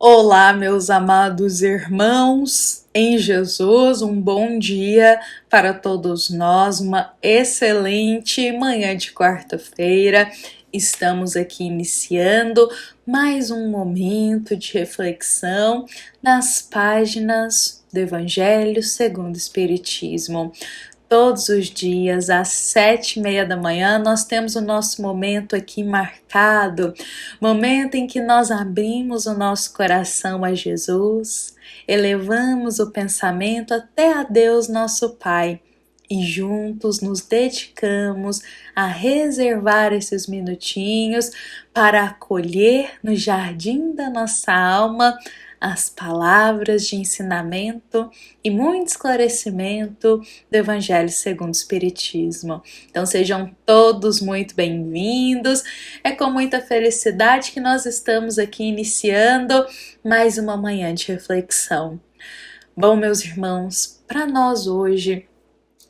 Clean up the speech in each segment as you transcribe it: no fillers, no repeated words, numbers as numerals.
Olá, meus amados irmãos em Jesus, um bom dia para todos nós, uma excelente manhã de quarta-feira. Estamos aqui iniciando mais um momento de reflexão nas páginas do Evangelho segundo o Espiritismo. Todos os dias, às 7h30 da manhã, nós temos o nosso momento aqui marcado, momento em que nós abrimos o nosso coração a Jesus, elevamos o pensamento até a Deus nosso Pai e juntos nos dedicamos a reservar esses minutinhos para acolher no jardim da nossa alma as palavras de ensinamento e muito esclarecimento do Evangelho segundo o Espiritismo. Então sejam todos muito bem-vindos. É com muita felicidade que nós estamos aqui iniciando mais uma manhã de reflexão. Bom, meus irmãos, para nós hoje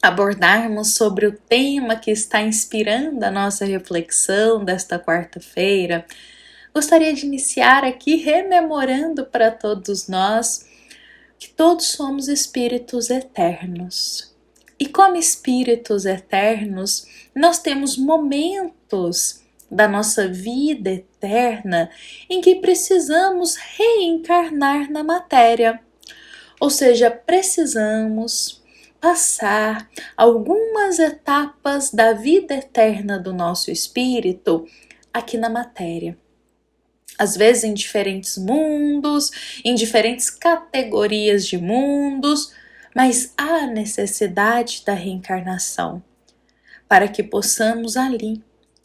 abordarmos sobre o tema que está inspirando a nossa reflexão desta quarta-feira, gostaria de iniciar aqui rememorando para todos nós que todos somos espíritos eternos. E como espíritos eternos, nós temos momentos da nossa vida eterna em que precisamos reencarnar na matéria. Ou seja, precisamos passar algumas etapas da vida eterna do nosso espírito aqui na matéria. Às vezes em diferentes mundos, em diferentes categorias de mundos, mas há necessidade da reencarnação para que possamos ali,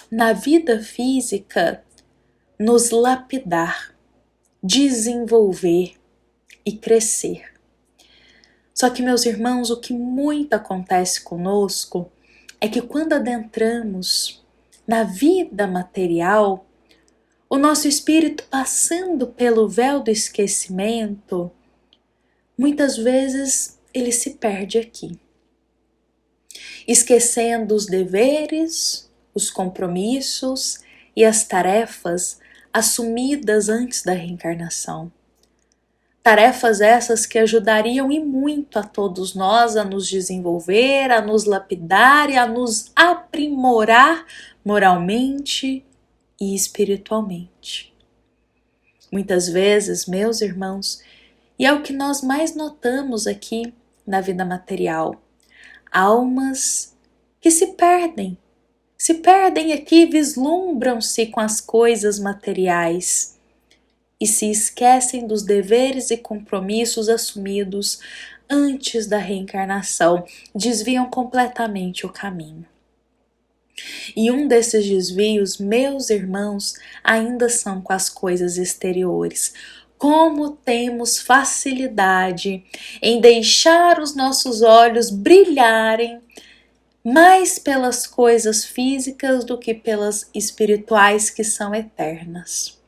na vida física, nos lapidar, desenvolver e crescer. Só que, meus irmãos, o que muito acontece conosco é que quando adentramos na vida material, o nosso espírito passando pelo véu do esquecimento, muitas vezes ele se perde aqui, esquecendo os deveres, os compromissos e as tarefas assumidas antes da reencarnação. Tarefas essas que ajudariam e muito a todos nós a nos desenvolver, a nos lapidar e a nos aprimorar moralmente e espiritualmente. Muitas vezes, meus irmãos, e é o que nós mais notamos aqui na vida material, almas que se perdem aqui, vislumbram-se com as coisas materiais e se esquecem dos deveres e compromissos assumidos antes da reencarnação, desviam completamente o caminho. E um desses desvios, meus irmãos, ainda são com as coisas exteriores. Como temos facilidade em deixar os nossos olhos brilharem mais pelas coisas físicas do que pelas espirituais que são eternas.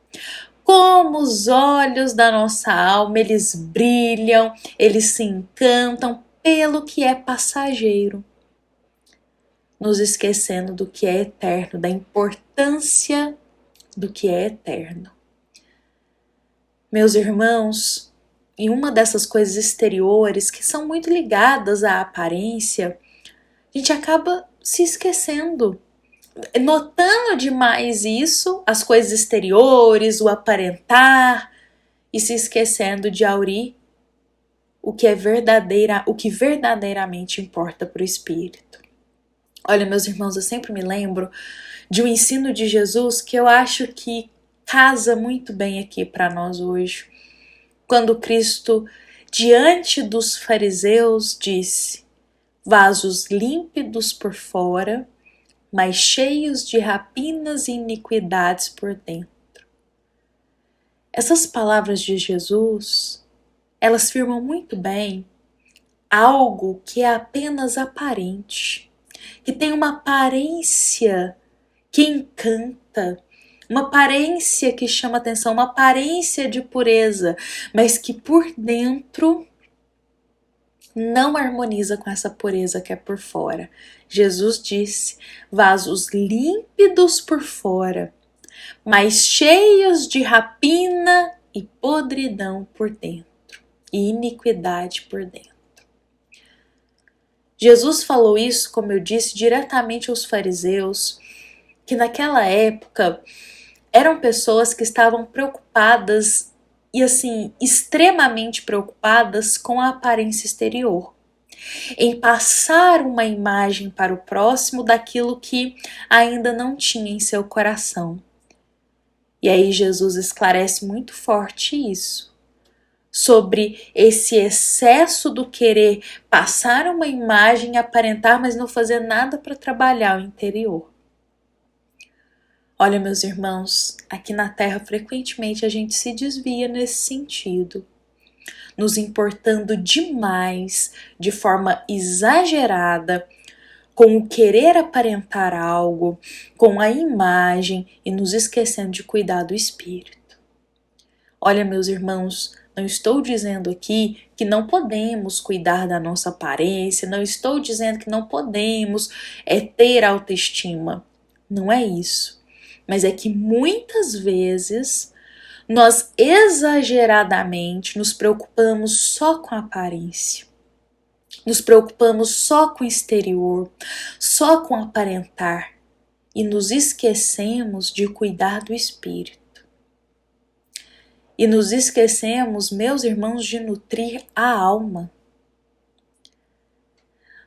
Como os olhos da nossa alma, eles brilham, eles se encantam pelo que é passageiro, nos esquecendo do que é eterno, da importância do que é eterno. Meus irmãos, em uma dessas coisas exteriores que são muito ligadas à aparência, a gente acaba se esquecendo, notando demais isso, as coisas exteriores, o aparentar, e se esquecendo de aurir o que verdadeiramente importa para o espírito. Olha, meus irmãos, eu sempre me lembro de um ensino de Jesus que eu acho que casa muito bem aqui para nós hoje. Quando Cristo, diante dos fariseus, disse: vasos límpidos por fora, mas cheios de rapinas e iniquidades por dentro. Essas palavras de Jesus, elas firmam muito bem algo que é apenas aparente, que tem uma aparência que encanta, uma aparência que chama atenção, uma aparência de pureza, mas que por dentro não harmoniza com essa pureza que é por fora. Jesus disse: vasos límpidos por fora, mas cheios de rapina e podridão por dentro, e iniquidade por dentro. Jesus falou isso, como eu disse, diretamente aos fariseus, que naquela época eram pessoas que estavam preocupadas e assim, extremamente preocupadas com a aparência exterior, em passar uma imagem para o próximo daquilo que ainda não tinha em seu coração. E aí Jesus esclarece muito forte isso, sobre esse excesso do querer passar uma imagem, aparentar, mas não fazer nada para trabalhar o interior. Olha, meus irmãos, aqui na Terra frequentemente a gente se desvia nesse sentido, nos importando demais, de forma exagerada, com o querer aparentar algo, com a imagem e nos esquecendo de cuidar do espírito. Olha, meus irmãos, não estou dizendo aqui que não podemos cuidar da nossa aparência, não estou dizendo que não podemos ter autoestima. Não é isso. Mas é que muitas vezes nós exageradamente nos preocupamos só com a aparência. Nos preocupamos só com o exterior, só com aparentar e nos esquecemos de cuidar do espírito. E nos esquecemos, meus irmãos, de nutrir a alma.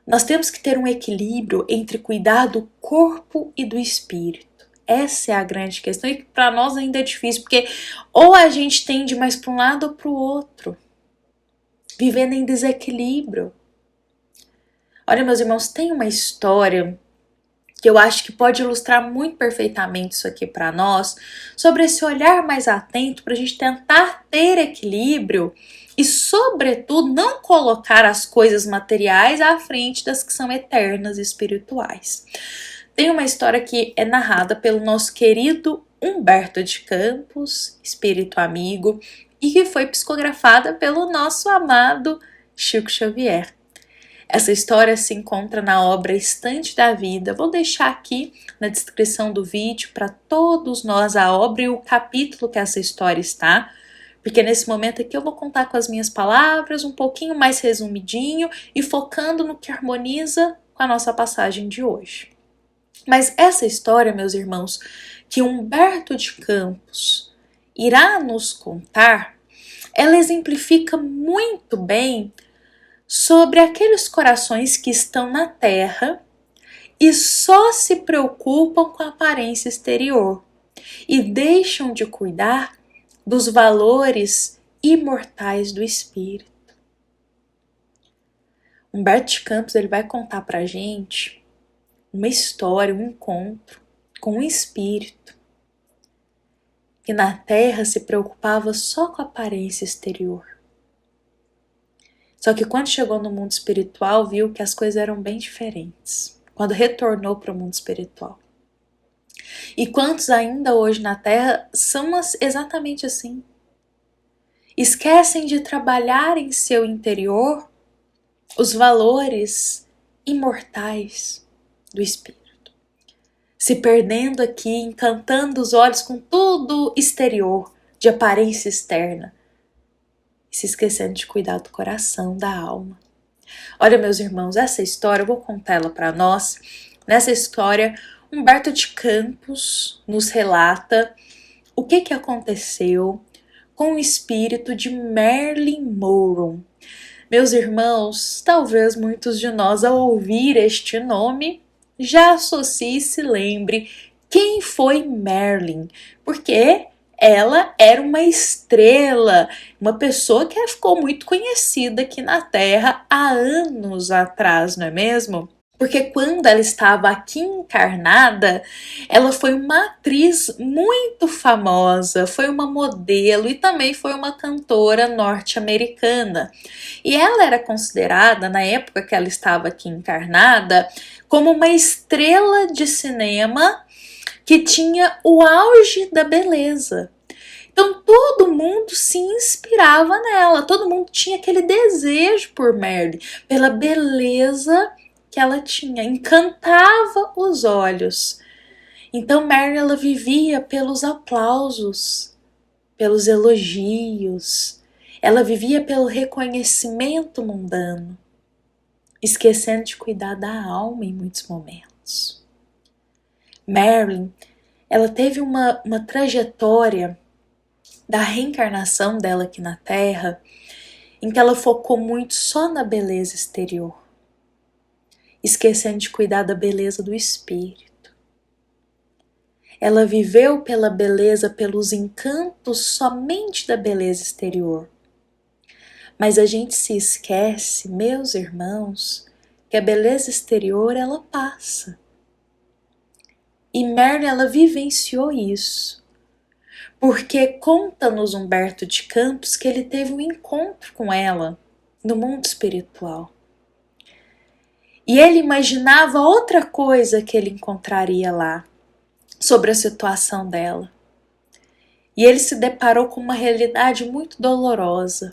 Nós temos que ter um equilíbrio entre cuidar do corpo e do espírito. Essa é a grande questão e para nós ainda é difícil, porque ou a gente tende mais para um lado ou para o outro, vivendo em desequilíbrio. Olha, meus irmãos, tem uma história que eu acho que pode ilustrar muito perfeitamente isso aqui para nós, sobre esse olhar mais atento para a gente tentar ter equilíbrio e, sobretudo, não colocar as coisas materiais à frente das que são eternas e espirituais. Tem uma história que é narrada pelo nosso querido Humberto de Campos, espírito amigo, e que foi psicografada pelo nosso amado Chico Xavier. Essa história se encontra na obra Estante da Vida. Vou deixar aqui na descrição do vídeo para todos nós a obra e o capítulo que essa história está, porque nesse momento aqui eu vou contar com as minhas palavras, um pouquinho mais resumidinho e focando no que harmoniza com a nossa passagem de hoje. Mas essa história, meus irmãos, que Humberto de Campos irá nos contar, ela exemplifica muito bem sobre aqueles corações que estão na terra e só se preocupam com a aparência exterior e deixam de cuidar dos valores imortais do espírito. Humberto de Campos ele vai contar pra gente uma história, um encontro com um espírito que na terra se preocupava só com a aparência exterior. Só que quando chegou no mundo espiritual, viu que as coisas eram bem diferentes. Quando retornou para o mundo espiritual. E quantos ainda hoje na Terra são exatamente assim? Esquecem de trabalhar em seu interior os valores imortais do espírito. Se perdendo aqui, encantando os olhos com tudo exterior, de aparência externa. E se esquecendo de cuidar do coração, da alma. Olha, meus irmãos, essa história, eu vou contar ela para nós. Nessa história, Humberto de Campos nos relata o que aconteceu com o espírito de Marilyn Monroe. Meus irmãos, talvez muitos de nós, ao ouvir este nome, já associe e se lembre quem foi Marilyn, porque ela era uma estrela, uma pessoa que ficou muito conhecida aqui na Terra há anos atrás, não é mesmo? Porque quando ela estava aqui encarnada, ela foi uma atriz muito famosa, foi uma modelo e também foi uma cantora norte-americana. E ela era considerada, na época que ela estava aqui encarnada, como uma estrela de cinema que tinha o auge da beleza. Então todo mundo se inspirava nela, todo mundo tinha aquele desejo por Marilyn, pela beleza que ela tinha, encantava os olhos. Então Marilyn ela vivia pelos aplausos, pelos elogios, ela vivia pelo reconhecimento mundano, esquecendo de cuidar da alma em muitos momentos. Marilyn, ela teve uma trajetória da reencarnação dela aqui na Terra, em que ela focou muito só na beleza exterior, esquecendo de cuidar da beleza do espírito. Ela viveu pela beleza, pelos encantos somente da beleza exterior. Mas a gente se esquece, meus irmãos, que a beleza exterior ela passa. E Marilyn, ela vivenciou isso. Porque conta-nos Humberto de Campos que ele teve um encontro com ela no mundo espiritual. E ele imaginava outra coisa que ele encontraria lá, sobre a situação dela. E ele se deparou com uma realidade muito dolorosa.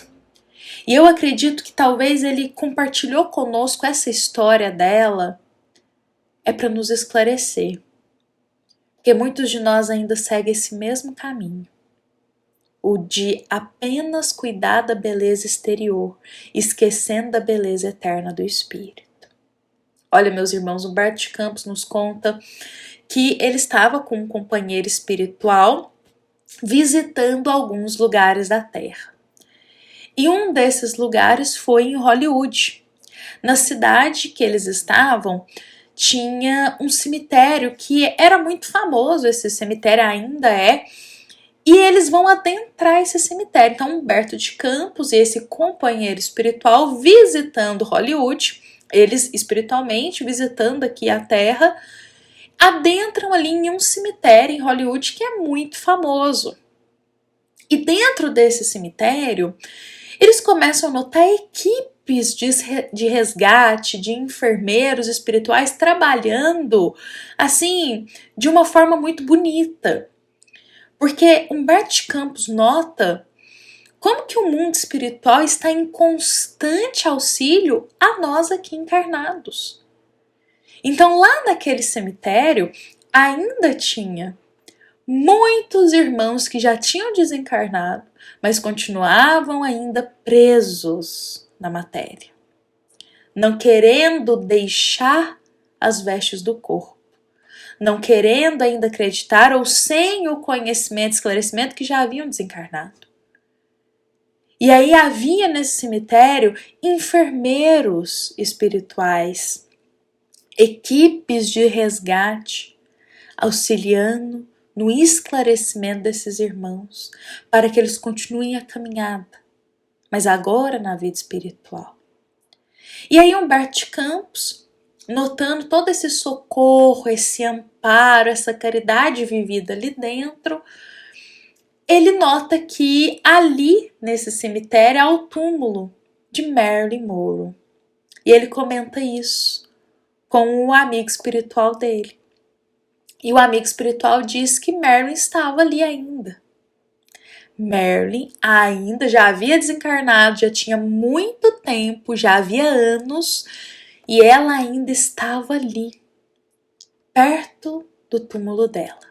E eu acredito que talvez ele compartilhou conosco essa história dela para nos esclarecer. Porque muitos de nós ainda seguem esse mesmo caminho. O de apenas cuidar da beleza exterior, esquecendo da beleza eterna do espírito. Olha, meus irmãos, Humberto de Campos nos conta que ele estava com um companheiro espiritual visitando alguns lugares da Terra. E um desses lugares foi em Hollywood. Na cidade que eles estavam, tinha um cemitério que era muito famoso, esse cemitério ainda é, e eles vão adentrar esse cemitério. Então, Humberto de Campos e esse companheiro espiritual visitando Hollywood, eles espiritualmente visitando aqui a Terra, adentram ali em um cemitério em Hollywood que é muito famoso. E dentro desse cemitério, eles começam a notar equipes de resgate, de enfermeiros espirituais trabalhando, assim, de uma forma muito bonita. Porque Humberto de Campos nota como que o mundo espiritual está em constante auxílio a nós aqui encarnados. Então, lá naquele cemitério, ainda tinha muitos irmãos que já tinham desencarnado, mas continuavam ainda presos na matéria, não querendo deixar as vestes do corpo, não querendo ainda acreditar ou sem o conhecimento, esclarecimento que já haviam desencarnado. E aí havia nesse cemitério enfermeiros espirituais, equipes de resgate, auxiliando no esclarecimento desses irmãos, para que eles continuem a caminhada, mas agora na vida espiritual. E aí Humberto de Campos, notando todo esse socorro, esse amparo, essa caridade vivida ali dentro, ele nota que ali, nesse cemitério, há o túmulo de Marilyn Monroe. E ele comenta isso com o amigo espiritual dele. E o amigo espiritual diz que Marilyn estava ali ainda. Marilyn ainda já havia desencarnado, já tinha muito tempo, já havia anos, e ela ainda estava ali, perto do túmulo dela.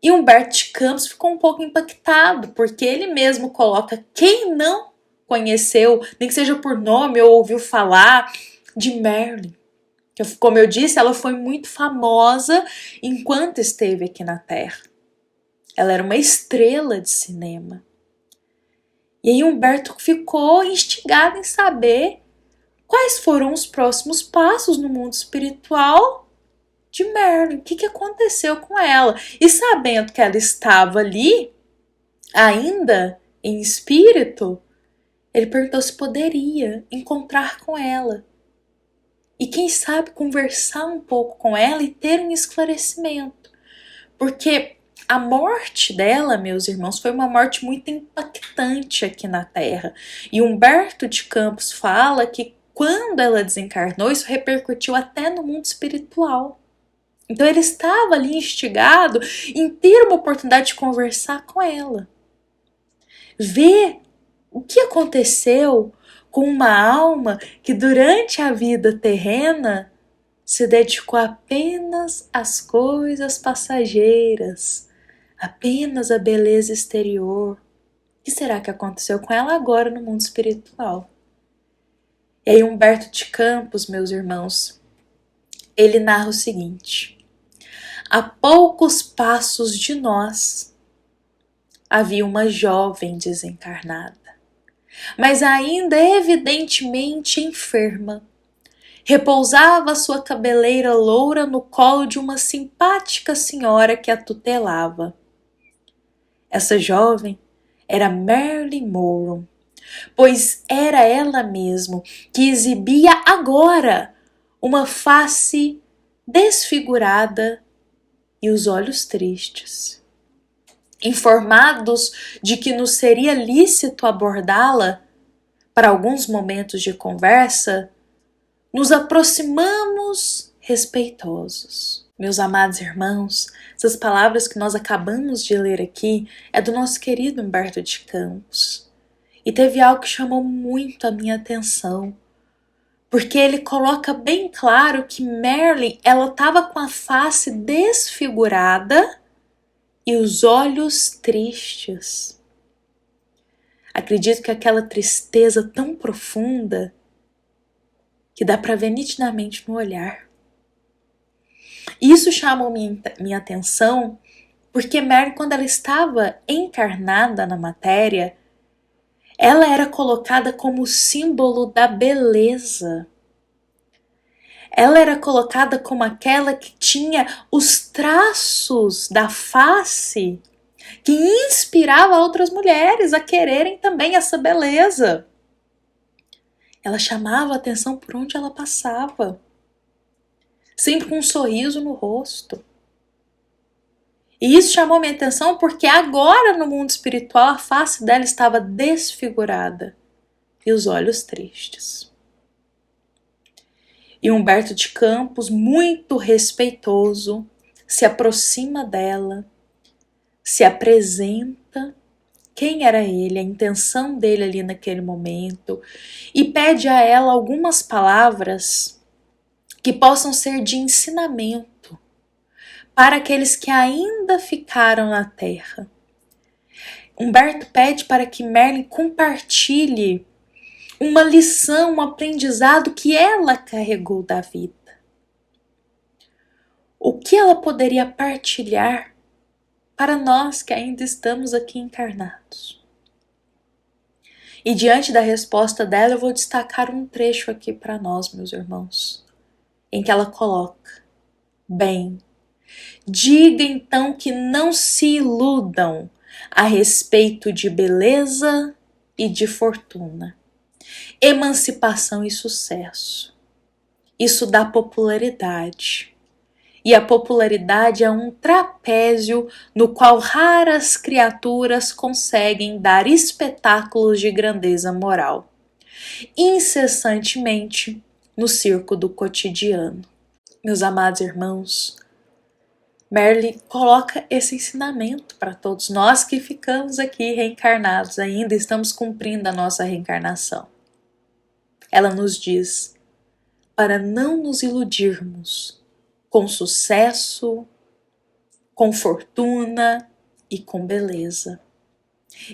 E Humberto de Campos ficou um pouco impactado, porque ele mesmo coloca quem não conheceu, nem que seja por nome ou ouviu falar, de Marilyn. Como eu disse, ela foi muito famosa enquanto esteve aqui na Terra. Ela era uma estrela de cinema. E aí Humberto ficou instigado em saber quais foram os próximos passos no mundo espiritual de Marilyn. O que aconteceu com ela? E sabendo que ela estava ali, ainda em espírito, ele perguntou se poderia encontrar com ela. E quem sabe conversar um pouco com ela e ter um esclarecimento. Porque a morte dela, meus irmãos, foi uma morte muito impactante aqui na Terra. E Humberto de Campos fala que quando ela desencarnou, isso repercutiu até no mundo espiritual. Então ele estava ali instigado em ter uma oportunidade de conversar com ela. Ver o que aconteceu com uma alma que durante a vida terrena se dedicou apenas às coisas passageiras, apenas a beleza exterior. O que será que aconteceu com ela agora no mundo espiritual? E aí Humberto de Campos, meus irmãos, ele narra o seguinte: a poucos passos de nós havia uma jovem desencarnada, mas ainda evidentemente enferma. Repousava sua cabeleira loura no colo de uma simpática senhora que a tutelava. Essa jovem era Marilyn Monroe, pois era ela mesmo que exibia agora uma face desfigurada e os olhos tristes. Informados de que nos seria lícito abordá-la para alguns momentos de conversa, nos aproximamos respeitosos. Meus amados irmãos, essas palavras que nós acabamos de ler aqui é do nosso querido Humberto de Campos. E teve algo que chamou muito a minha atenção, porque ele coloca bem claro que Marilyn, ela estava com a face desfigurada e os olhos tristes. Acredito que aquela tristeza tão profunda que dá para ver nitidamente no olhar. Isso chamou minha atenção porque Marilyn, quando ela estava encarnada na matéria, ela era colocada como símbolo da beleza. Ela era colocada como aquela que tinha os traços da face que inspirava outras mulheres a quererem também essa beleza. Ela chamava a atenção por onde ela passava, sempre com um sorriso no rosto. E isso chamou minha atenção porque agora no mundo espiritual a face dela estava desfigurada e os olhos tristes. E Humberto de Campos, muito respeitoso, se aproxima dela, se apresenta quem era ele, a intenção dele ali naquele momento, e pede a ela algumas palavras que possam ser de ensinamento para aqueles que ainda ficaram na Terra. Humberto pede para que Marilyn compartilhe uma lição, um aprendizado que ela carregou da vida. O que ela poderia partilhar para nós que ainda estamos aqui encarnados? E diante da resposta dela, eu vou destacar um trecho aqui para nós, meus irmãos, em que ela coloca: bem, diga então que não se iludam a respeito de beleza e de fortuna, emancipação e sucesso. Isso dá popularidade. E a popularidade é um trapézio no qual raras criaturas conseguem dar espetáculos de grandeza moral, incessantemente no circo do cotidiano. Meus amados irmãos, Marilyn coloca esse ensinamento para todos nós que ficamos aqui reencarnados, ainda estamos cumprindo a nossa reencarnação. Ela nos diz para não nos iludirmos com sucesso, com fortuna e com beleza.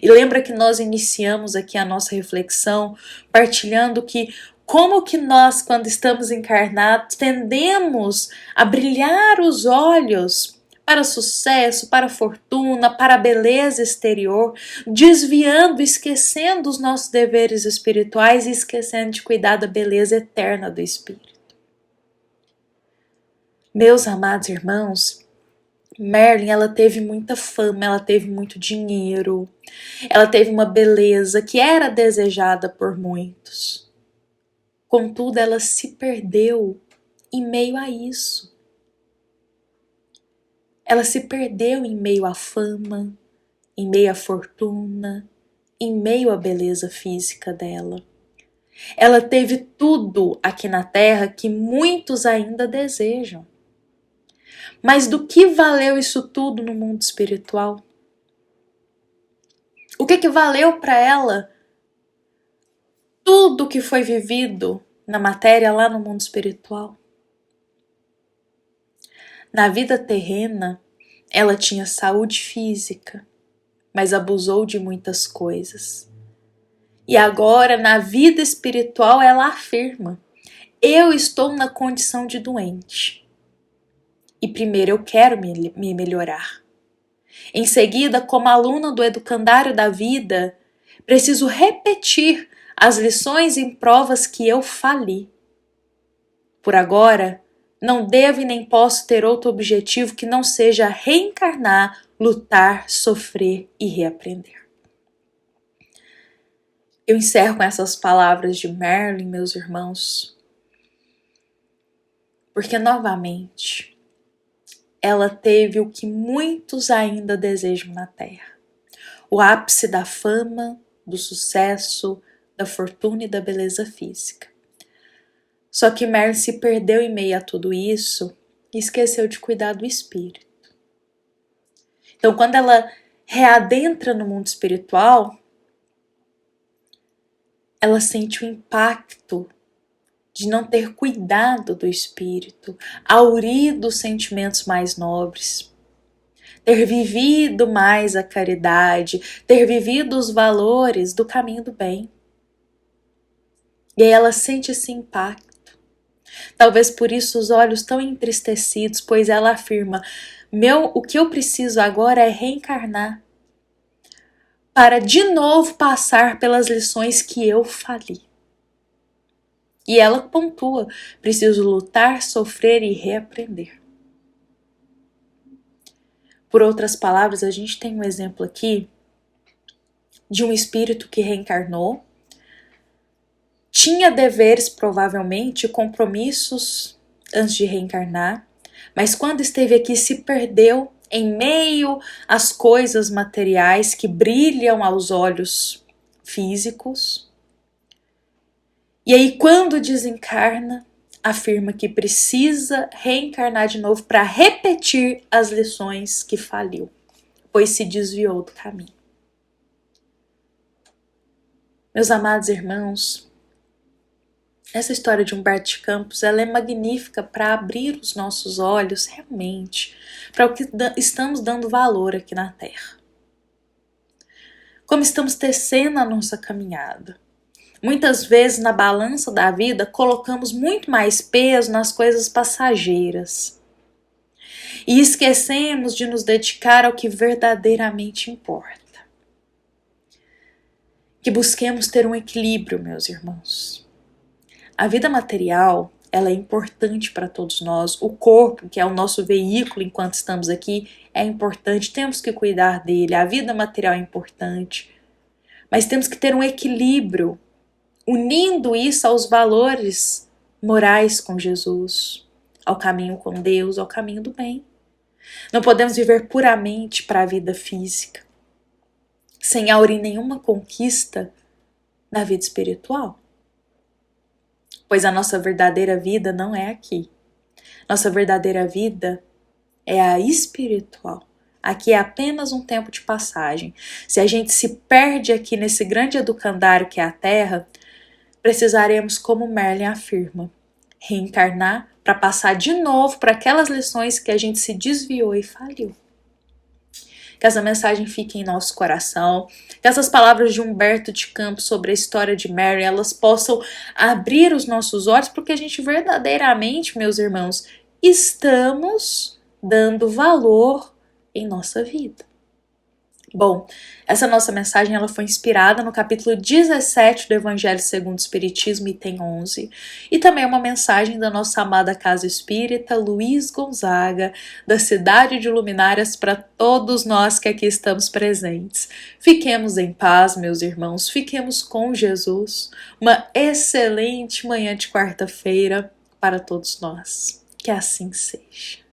E lembra que nós iniciamos aqui a nossa reflexão partilhando que como que nós, quando estamos encarnados, tendemos a brilhar os olhos para o sucesso, para a fortuna, para a beleza exterior, desviando, esquecendo os nossos deveres espirituais e esquecendo de cuidar da beleza eterna do espírito. Meus amados irmãos, Marilyn, ela teve muita fama, ela teve muito dinheiro, ela teve uma beleza que era desejada por muitos. Contudo, ela se perdeu em meio a isso. Ela se perdeu em meio à fama, em meio à fortuna, em meio à beleza física dela. Ela teve tudo aqui na Terra que muitos ainda desejam. Mas do que valeu isso tudo no mundo espiritual? O que valeu para ela tudo que foi vivido na matéria lá no mundo espiritual? Na vida terrena, Ela tinha saúde física, mas abusou de muitas coisas. E agora, na vida espiritual, ela afirma: eu estou na condição de doente. E primeiro eu quero me melhorar. Em seguida, como aluna do educandário da vida, preciso repetir as lições e provas que eu fali. Por agora, não devo e nem posso ter outro objetivo que não seja reencarnar, lutar, sofrer e reaprender. Eu encerro com essas palavras de Marilyn, meus irmãos, porque novamente ela teve o que muitos ainda desejam na Terra: o ápice da fama, do sucesso, da fortuna e da beleza física. Só que Marilyn se perdeu em meio a tudo isso e esqueceu de cuidar do espírito. Então, quando ela readentra no mundo espiritual, ela sente o impacto de não ter cuidado do espírito, aurido os sentimentos mais nobres, ter vivido mais a caridade, ter vivido os valores do caminho do bem. E aí ela sente esse impacto. Talvez por isso os olhos tão entristecidos, pois ela afirma: o que eu preciso agora é reencarnar para de novo passar pelas lições que eu fali. E ela pontua: preciso lutar, sofrer e reaprender. Por outras palavras, a gente tem um exemplo aqui de um espírito que reencarnou, tinha deveres, provavelmente, compromissos antes de reencarnar, mas quando esteve aqui se perdeu em meio às coisas materiais que brilham aos olhos físicos. E aí, quando desencarna, afirma que precisa reencarnar de novo para repetir as lições que faliu, pois se desviou do caminho. Meus amados irmãos, essa história de Humberto de Campos, ela é magnífica para abrir os nossos olhos realmente para o que estamos dando valor aqui na Terra. Como estamos tecendo a nossa caminhada. Muitas vezes na balança da vida colocamos muito mais peso nas coisas passageiras e esquecemos de nos dedicar ao que verdadeiramente importa. Que busquemos ter um equilíbrio, meus irmãos. A vida material, ela é importante para todos nós. O corpo, que é o nosso veículo enquanto estamos aqui, é importante. Temos que cuidar dele. A vida material é importante. Mas temos que ter um equilíbrio, unindo isso aos valores morais com Jesus, ao caminho com Deus, ao caminho do bem. Não podemos viver puramente para a vida física, sem aurir nenhuma conquista na vida espiritual. Pois a nossa verdadeira vida não é aqui. Nossa verdadeira vida é a espiritual. Aqui é apenas um tempo de passagem. Se a gente se perde aqui nesse grande educandário que é a Terra, precisaremos, como Marilyn afirma, reencarnar para passar de novo para aquelas lições que a gente se desviou e faliu. Que essa mensagem fique em nosso coração, que essas palavras de Humberto de Campos sobre a história de Mary, elas possam abrir os nossos olhos, porque a gente verdadeiramente, meus irmãos, estamos dando valor em nossa vida. Bom, essa nossa mensagem ela foi inspirada no capítulo 17 do Evangelho segundo o Espiritismo, item 11, e também é uma mensagem da nossa amada Casa Espírita Luiz Gonzaga, da cidade de Luminárias, para todos nós que aqui estamos presentes. Fiquemos em paz, meus irmãos, fiquemos com Jesus. Uma excelente manhã de quarta-feira para todos nós. Que assim seja.